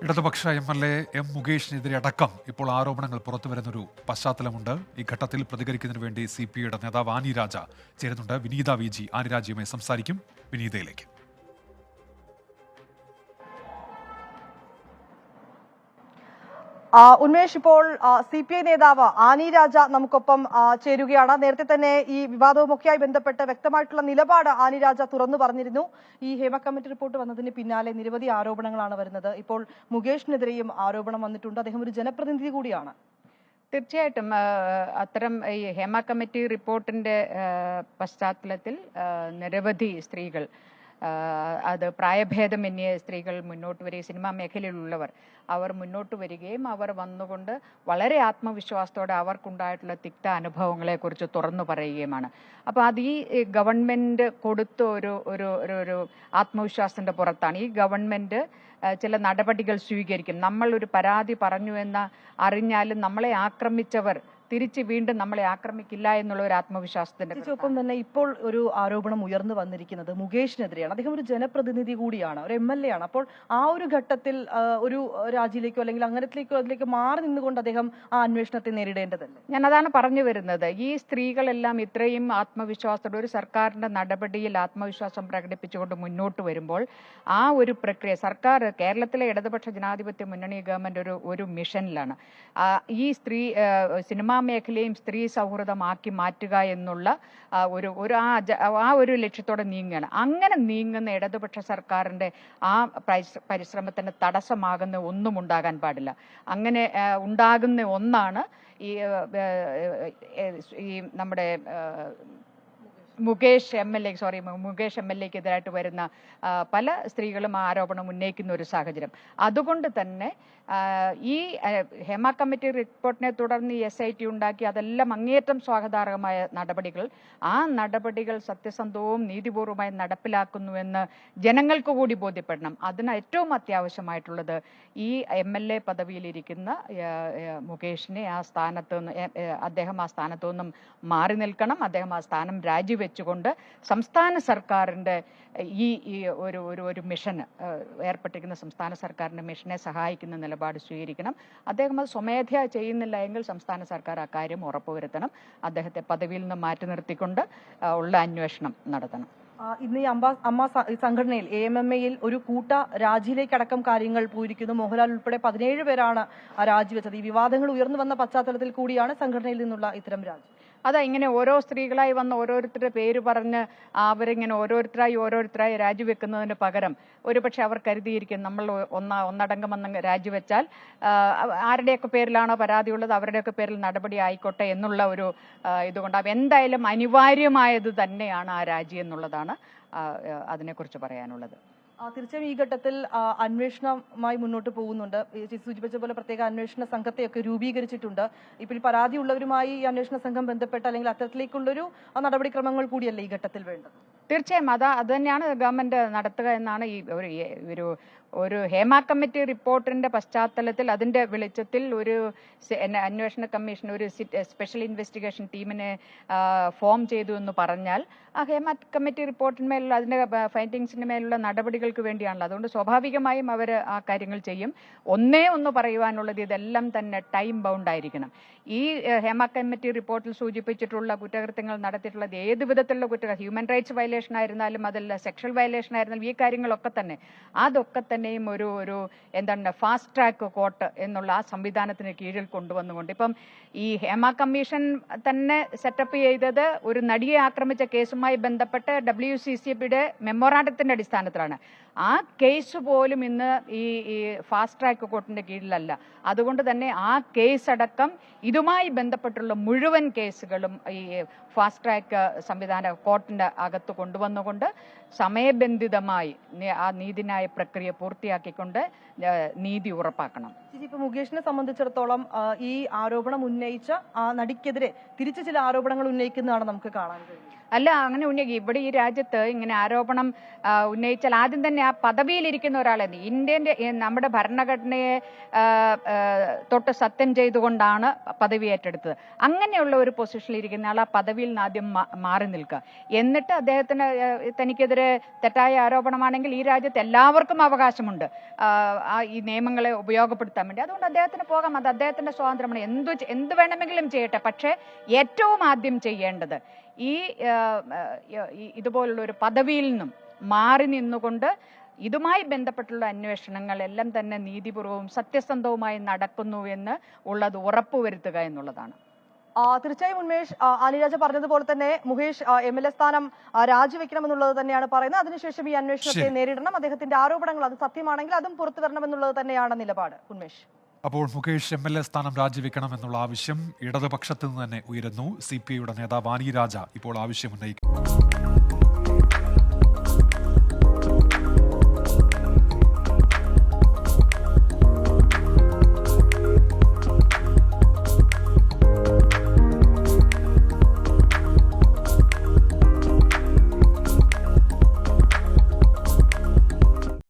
ഇടതുപക്ഷ MLA. M മുകേഷിനെതിരെ അടക്കം ഇപ്പോൾ ആരോപണങ്ങൾ പുറത്തുവരുന്നൊരു പശ്ചാത്തലമുണ്ട്. ഈ ഘട്ടത്തിൽ പ്രതികരിക്കുന്നതിന് വേണ്ടി CPIയുടെ നേതാവ് ആനി രാജ ചേരുന്നുണ്ട്. വിനീത VG ആനി രാജയുമായി സംസാരിക്കും. വിനീതയിലേക്ക്. ഉന്മേഷ്, ഇപ്പോൾ CPI നേതാവ് ആനി രാജ നമുക്കൊപ്പം ചേരുകയാണ്. നേരത്തെ തന്നെ ഈ വിവാദവുമൊക്കെയായി ബന്ധപ്പെട്ട് വ്യക്തമായിട്ടുള്ള നിലപാട് ആനി രാജ തുറന്നു പറഞ്ഞിരുന്നു. ഈ ഹേമ കമ്മിറ്റി റിപ്പോർട്ട് വന്നതിന് പിന്നാലെ നിരവധി ആരോപണങ്ങളാണ് വരുന്നത്. ഇപ്പോൾ മുകേഷിനെതിരെയും ആരോപണം വന്നിട്ടുണ്ട്. അദ്ദേഹം ഒരു ജനപ്രതിനിധി കൂടിയാണ്. തീർച്ചയായിട്ടും അത്തരം ഈ ഹേമ കമ്മിറ്റി റിപ്പോർട്ടിന്റെ പശ്ചാത്തലത്തിൽ നിരവധി സ്ത്രീകൾ, അത് പ്രായഭേദമന്യേ സ്ത്രീകൾ മുന്നോട്ട് വരികയും സിനിമാ മേഖലയിലുള്ളവർ അവർ മുന്നോട്ട് വരികയും അവർ വന്നുകൊണ്ട് വളരെ ആത്മവിശ്വാസത്തോടെ അവർക്കുണ്ടായിട്ടുള്ള തിക്ത അനുഭവങ്ങളെക്കുറിച്ച് തുറന്നു പറയുകയുമാണ്. അപ്പോൾ അത് ഈ ഗവൺമെൻറ് കൊടുത്ത ഒരു ആത്മവിശ്വാസത്തിൻ്റെ പുറത്താണ്. ഈ ഗവൺമെൻറ് ചില നടപടികൾ സ്വീകരിക്കും. നമ്മൾ ഒരു പരാതി പറഞ്ഞു എന്ന് അറിഞ്ഞാലും നമ്മളെ ആക്രമിച്ചവർ തിരിച്ച് വീണ്ടും നമ്മളെ ആക്രമിക്കില്ല എന്നുള്ള ഒരു ആത്മവിശ്വാസത്തിന്റെ ഒപ്പം തന്നെ ഇപ്പോൾ ഒരു ആരോപണം ഉയർന്നു വന്നിരിക്കുന്നത് മുകേഷിനെതിരെയാണ്. അദ്ദേഹം ഒരു ജനപ്രതിനിധി കൂടിയാണ്, ഒരു MLA ആണ്. അപ്പോൾ ആ ഒരു ഘട്ടത്തിൽ ഒരു രാജിയിലേക്കോ അല്ലെങ്കിൽ അങ്ങനത്തിലേക്കോ അതിലേക്ക് മാറി നിന്നുകൊണ്ട് അദ്ദേഹം ആ അന്വേഷണത്തെ നേരിടേണ്ടതല്ലേ? ഞാൻ അതാണ് പറഞ്ഞു വരുന്നത്. ഈ സ്ത്രീകളെല്ലാം ഇത്രയും ആത്മവിശ്വാസത്തോടെ ഒരു സർക്കാരിന്റെ നടപടിയിൽ ആത്മവിശ്വാസം പ്രകടിപ്പിച്ചുകൊണ്ട് മുന്നോട്ട് വരുമ്പോൾ ആ ഒരു പ്രക്രിയ സർക്കാർ, കേരളത്തിലെ ഇടതുപക്ഷ ജനാധിപത്യ മുന്നണി ഗവൺമെന്റ് ഒരു മിഷനിലാണ്. ഈ സിനിമാ മേഖലയും സ്ത്രീ സൗഹൃദമാക്കി മാറ്റുക എന്നുള്ള ഒരു ലക്ഷ്യത്തോടെ നീങ്ങുകയാണ്. അങ്ങനെ നീങ്ങുന്ന ഇടതുപക്ഷ സർക്കാരിന്റെ ആ പരിശ്രമത്തിന് തടസ്സമാകുന്ന ഒന്നും ഉണ്ടാകാൻ പാടില്ല. അങ്ങനെ ഉണ്ടാകുന്ന ഒന്നാണ് ഈ നമ്മുടെ മുകേഷ് MLAക്കെതിരായിട്ട് വരുന്ന പല സ്ത്രീകളും ആരോപണം ഉന്നയിക്കുന്ന ഒരു സാഹചര്യം. അതുകൊണ്ട് തന്നെ ഈ ഹേമ കമ്മിറ്റി റിപ്പോർട്ടിനെ തുടർന്ന് SIT ഉണ്ടാക്കി അതെല്ലാം അങ്ങേയറ്റം സ്വാഗതാർഹമായ നടപടികൾ. ആ നടപടികൾ സത്യസന്ധവും നീതിപൂർവമായി നടപ്പിലാക്കുന്നുവെന്ന് ജനങ്ങൾക്ക് കൂടി ബോധ്യപ്പെടണം. അതിന് ഏറ്റവും അത്യാവശ്യമായിട്ടുള്ളത് ഈ MLA പദവിയിലിരിക്കുന്ന മുകേഷിനെ അദ്ദേഹം ആ സ്ഥാനത്തു നിന്നും മാറി നിൽക്കണം. അദ്ദേഹം ആ സ്ഥാനം രാജിവെച്ചുകൊണ്ട് സംസ്ഥാന സർക്കാരിൻ്റെ ഈ ഒരു മിഷന് ഏർപ്പെട്ടിരിക്കുന്ന സംസ്ഥാന സർക്കാരിൻ്റെ മിഷനെ സഹായിക്കുന്ന നിലപാട് സ്വീകരിക്കണം. അദ്ദേഹം അത് സ്വമേധയാ ചെയ്യുന്നില്ല എങ്കിൽ സംസ്ഥാന സർക്കാർ അക്കാര്യം ഉറപ്പുവരുത്തണം. അദ്ദേഹത്തെ പദവിയിൽ നിന്ന് മാറ്റി നിർത്തിക്കൊണ്ട് ഉള്ള അന്വേഷണം നടത്തണം. ഇന്ന് ഈ അമ്മ സംഘടനയിൽ AMMAയിൽ ഒരു കൂട്ട രാജിയിലേക്കടക്കം കാര്യങ്ങൾ പോയിരിക്കുന്നു. മോഹൻലാൽ ഉൾപ്പെടെ 17 പേരാണ് രാജിവെച്ചത്. ഈ വിവാദങ്ങൾ ഉയർന്നു വന്ന പശ്ചാത്തലത്തിൽ കൂടിയാണ് സംഘടനയിൽ നിന്നുള്ള ഇത്തരം രാജി. അതാ ഇങ്ങനെ ഓരോ സ്ത്രീകളായി വന്ന് ഓരോരുത്തരുടെ പേര് പറഞ്ഞ് അവരിങ്ങനെ ഓരോരുത്തരായി രാജിവെക്കുന്നതിന് പകരം ഒരുപക്ഷെ അവർ കരുതിയിരിക്കും നമ്മൾ ഒന്നടങ്കം വന്ന് രാജിവെച്ചാൽ ആരുടെയൊക്കെ പേരിലാണോ പരാതിയുള്ളത് അവരുടെയൊക്കെ പേരിൽ നടപടി ആയിക്കോട്ടെ എന്നുള്ള ഒരു ഇതുകൊണ്ടാവും. എന്തായാലും അനിവാര്യമായത് തന്നെയാണ് ആ രാജി എന്നുള്ളതാണ് അതിനെക്കുറിച്ച് പറയാനുള്ളത്. തീർച്ചയായും ഈ ഘട്ടത്തിൽ അന്വേഷണവുമായി മുന്നോട്ട് പോകുന്നുണ്ട്. സൂചിപ്പിച്ച പോലെ പ്രത്യേക അന്വേഷണ സംഘത്തെയൊക്കെ രൂപീകരിച്ചിട്ടുണ്ട്. ഇപ്പോൾ പരാതി ഉള്ളവരുമായി ഈ അന്വേഷണ സംഘം ബന്ധപ്പെട്ട് അല്ലെങ്കിൽ അത്തരത്തിലേക്കുള്ളൊരു നടപടിക്രമങ്ങൾ കൂടിയല്ലേ ഈ ഘട്ടത്തിൽ വേണ്ടത്? തീർച്ചയായും അത് തന്നെയാണ് ഗവൺമെന്റ് നടത്തുക എന്നാണ് ഈ ഒരു ഹേമ കമ്മിറ്റി റിപ്പോർട്ടിന്റെ പശ്ചാത്തലത്തിൽ അതിന്റെ വെളിച്ചത്തിൽ ഒരു അന്വേഷണ കമ്മീഷൻ ഒരു സ്പെഷ്യൽ ഇൻവെസ്റ്റിഗേഷൻ ടീമിനെ ഫോം ചെയ്തു എന്ന് പറഞ്ഞാൽ ആ ഹേമ കമ്മിറ്റി റിപ്പോർട്ടിന്മേലുള്ള അതിന്റെ ഫൈൻഡിങ്സിന് മേലുള്ള നടപടികൾക്ക് വേണ്ടിയാണല്ലോ. അതുകൊണ്ട് സ്വാഭാവികമായും അവർ ആ കാര്യങ്ങൾ ചെയ്യും. ഒന്ന് പറയുവാനുള്ളത് ഇതെല്ലാം തന്നെ ടൈം ബൗണ്ട് ആയിരിക്കണം. ഈ ഹേമ കമ്മിറ്റി റിപ്പോർട്ടിൽ സൂചിപ്പിച്ചിട്ടുള്ള കുറ്റകൃത്യങ്ങൾ നടത്തിയിട്ടുള്ളത് ഏത് വിധത്തിലുള്ള ഹ്യൂമൻ റൈറ്റ്സ് വയലേഷൻ ആയിരുന്നാലും അതല്ല സെക്ഷൽ വയലേഷൻ ആയിരുന്നാലും ഈ കാര്യങ്ങളൊക്കെ തന്നെയും ഒരു ഫാസ്റ്റ് ട്രാക്ക് കോർട്ട് എന്നുള്ള ആ സംവിധാനത്തിന് കീഴിൽ കൊണ്ടുവന്നുകൊണ്ട് ഇപ്പം ഈ ഹേമ കമ്മീഷൻ തന്നെ സെറ്റപ്പ് ചെയ്തത് ഒരു നടിയെ ആക്രമിച്ച കേസുമായി ബന്ധപ്പെട്ട് WCCBയുടെ മെമ്മോറാണ്ടത്തിന്റെ അടിസ്ഥാനത്തിലാണ്. ആ കേസ് പോലും ഇന്ന് ഈ ഫാസ്റ്റ് ട്രാക്ക് കോർട്ടിന്റെ കീഴിലല്ല. അതുകൊണ്ട് തന്നെ ആ കേസ് അടക്കം ഇതുമായി ബന്ധപ്പെട്ടുള്ള മുഴുവൻ കേസുകളും ഈ ഫാസ്റ്റ് ട്രാക്ക് സംവിധാന കോർട്ടിന്റെ അകത്ത് കൊണ്ടുവന്നുകൊണ്ട് സമയബന്ധിതമായി ആ നീതിന്യായ പ്രക്രിയ പൂർത്തിയാക്കിക്കൊണ്ട് നീതി ഉറപ്പാക്കണം. ഇപ്പൊ മുകേഷിനെ സംബന്ധിച്ചിടത്തോളം ഈ ആരോപണം ഉന്നയിച്ച ആ നടിക്കെതിരെ തിരിച്ചു ചില ആരോപണങ്ങൾ ഉന്നയിക്കുന്നതാണ് നമുക്ക് കാണാൻ കഴിയുന്നത്. അല്ല, അങ്ങനെ ഇവിടെ ഈ രാജ്യത്ത് ഇങ്ങനെ ആരോപണം ഉന്നയിച്ചാൽ ആദ്യം തന്നെ ആ പദവിയിലിരിക്കുന്ന ഒരാളെ നമ്മുടെ ഭരണഘടനയെ തൊട്ട് സത്യം ചെയ്തുകൊണ്ടാണ് പദവി ഏറ്റെടുത്തത്. അങ്ങനെയുള്ള ഒരു പൊസിഷനിൽ ഇരിക്കുന്ന ആൾ ആ പദവിയിൽ നിന്ന് ആദ്യം മാറി നിൽക്കുക. എന്നിട്ട് തനിക്കെതിരെ തെറ്റായ ആരോപണമാണെങ്കിൽ ഈ രാജ്യത്ത് എല്ലാവർക്കും അവകാശമുണ്ട് ഈ നിയമങ്ങളെ ഉപയോഗപ്പെടുത്താൻ വേണ്ടി. അതുകൊണ്ട് അദ്ദേഹത്തിന് പോകാം, അത് അദ്ദേഹത്തിന്റെ സ്വാതന്ത്ര്യമാണ്, എന്ത് വേണമെങ്കിലും ചെയ്യട്ടെ. പക്ഷേ ഏറ്റവും ആദ്യം ചെയ്യേണ്ടത് ഇതുപോലുള്ള ഒരു പദവിയിൽ നിന്നും മാറി നിന്നുകൊണ്ട് ഇതുമായി ബന്ധപ്പെട്ടുള്ള അന്വേഷണങ്ങൾ എല്ലാം തന്നെ നീതിപൂർവവും സത്യസന്ധവുമായി നടക്കുന്നു എന്ന് ഉള്ളത് ഉറപ്പുവരുത്തുക എന്നുള്ളതാണ്. തീർച്ചയായും ഉന്മേഷ്, ആനിരാജ പറഞ്ഞതുപോലെ തന്നെ മുകേഷ് MLA സ്ഥാനം രാജിവെക്കണമെന്നുള്ളത് തന്നെയാണ് പറയുന്നത്. അതിനുശേഷം ഈ അന്വേഷണത്തെ നേരിടണം, അദ്ദേഹത്തിന്റെ ആരോപണങ്ങൾ അത് സത്യമാണെങ്കിൽ അതും പുറത്തു വരണമെന്നുള്ളത് തന്നെയാണ് നിലപാട്. ഉന്മേഷ്, അപ്പോൾ മുകേഷ് MLA സ്ഥാനം രാജിവെക്കണം എന്നുള്ള ആവശ്യം ഇടതുപക്ഷത്ത് നിന്ന് തന്നെ ഉയരുന്നു. CPIയുടെ നേതാവ് ആനി രാജ ഇപ്പോൾ ആവശ്യം ഉന്നയിക്കുന്നു.